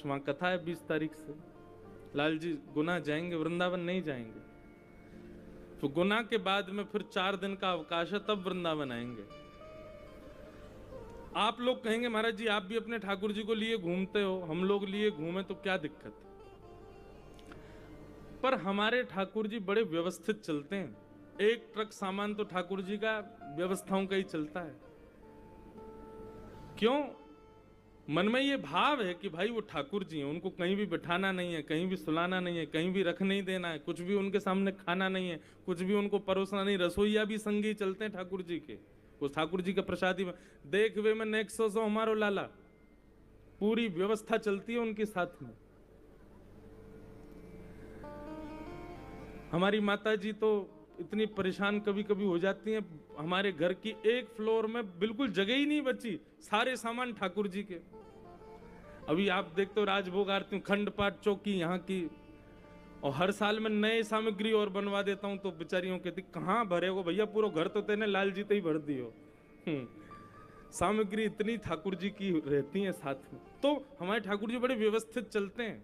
वहाँ कथा है 20 तारीख से। लाल जी गुना जाएंगे, वृंदावन नहीं जाएंगे। तो गुना के बाद में फिर 4 दिन का अवकाश है, तब वृंदावन आएंगे। आप लोग कहेंगे महाराज जी आप भी अपने ठाकुर जी को लिए घूमते हो, हम लोग लिए घूमे तो क्या दिक्कत है? पर हमारे ठाकुर जी बड़े व्यवस्थित चलते हैं। एक ट्रक सामान तो ठाकुर जी का व्यवस्थाओं का ही चलता है। क्यों? मन में ये भाव है कि भाई वो ठाकुर जी हैं, उनको कहीं भी बिठाना नहीं है, कहीं भी सुलाना नहीं है, कहीं भी रख नहीं देना है, कुछ भी उनके सामने खाना नहीं है, कुछ भी उनको परोसना नहीं। रसोईया भी संगी चलते हैं ठाकुर जी के, उस ठाकुर जी का प्रसादी में देख वे में नेक सो हमारो लाला, पूरी व्यवस्था चलती है उनके साथ में। हमारी माता जी तो इतनी परेशान कभी कभी हो जाती हैं, हमारे घर की एक फ्लोर में बिल्कुल जगह ही नहीं बची, सारे सामान ठाकुर जी के। अभी आप देखते हो राजभोग आरती हूँ, खंड पाठ चौकी यहाँ की, और हर साल में नए सामग्री और बनवा देता हूँ। तो बेचारियों कहती कहाँ भरे हो भैया, पूरा घर तो तेने लाल जी तो ही भर दियो। सामग्री इतनी ठाकुर जी की रहती है साथ में। तो हमारे ठाकुर जी बड़े व्यवस्थित चलते हैं,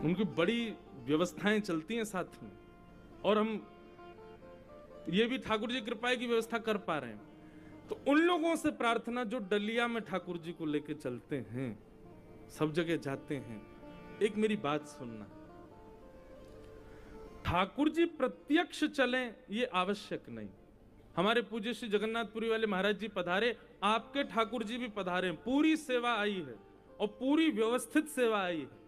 उनकी बड़ी व्यवस्थाएं चलती हैं साथ में, और हम ये भी ठाकुर जी कृपा की व्यवस्था कर पा रहे हैं। तो उन लोगों से प्रार्थना जो डलिया में ठाकुर जी को लेके चलते हैं, सब जगह जाते हैं, एक मेरी बात सुनना। ठाकुर जी प्रत्यक्ष चलें ये आवश्यक नहीं। हमारे पूज्य श्री जगन्नाथपुरी वाले महाराज जी पधारे, आपके ठाकुर जी भी पधारे, पूरी सेवा आई है और पूरी व्यवस्थित सेवा आई है।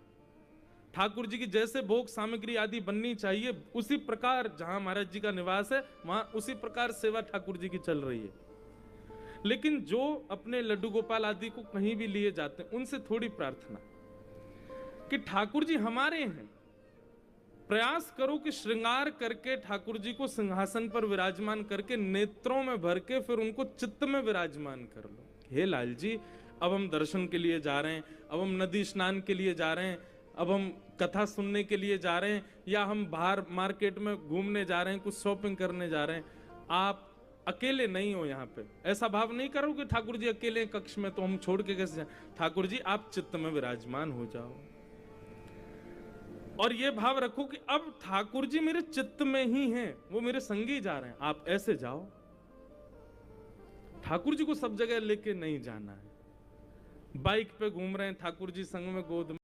ठाकुर जी की जैसे भोग सामग्री आदि बननी चाहिए उसी प्रकार, जहां महाराज जी का निवास है वहां उसी प्रकार सेवा ठाकुर जी की चल रही है। लेकिन जो अपने लड्डू गोपाल आदि को कहीं भी लिए जाते हैं, उनसे थोड़ी प्रार्थना कि ठाकुर जी हमारे हैं, प्रयास करो कि श्रृंगार करके ठाकुर जी को सिंहासन पर विराजमान करके नेत्रों में भर के फिर उनको चित्त में विराजमान कर लो। हे लाल जी, अब हम दर्शन के लिए जा रहे हैं, अब हम नदी स्नान के लिए जा रहे हैं, अब हम कथा सुनने के लिए जा रहे हैं, या हम बाहर मार्केट में घूमने जा रहे हैं, कुछ शॉपिंग करने जा रहे हैं। आप अकेले नहीं हो यहाँ पे। ऐसा भाव नहीं करो कि ठाकुर जी अकेले कक्ष में, तो हम छोड़ के कैसे जाएं? ठाकुर जी आप चित्त में विराजमान हो जाओ, और ये भाव रखो कि अब ठाकुर जी मेरे चित्त में ही हैं, वो मेरे संगी जा रहे हैं। आप ऐसे जाओ, ठाकुर जी को सब जगह लेके नहीं जाना है। बाइक पे घूम रहे हैं, ठाकुर जी संग में गोद में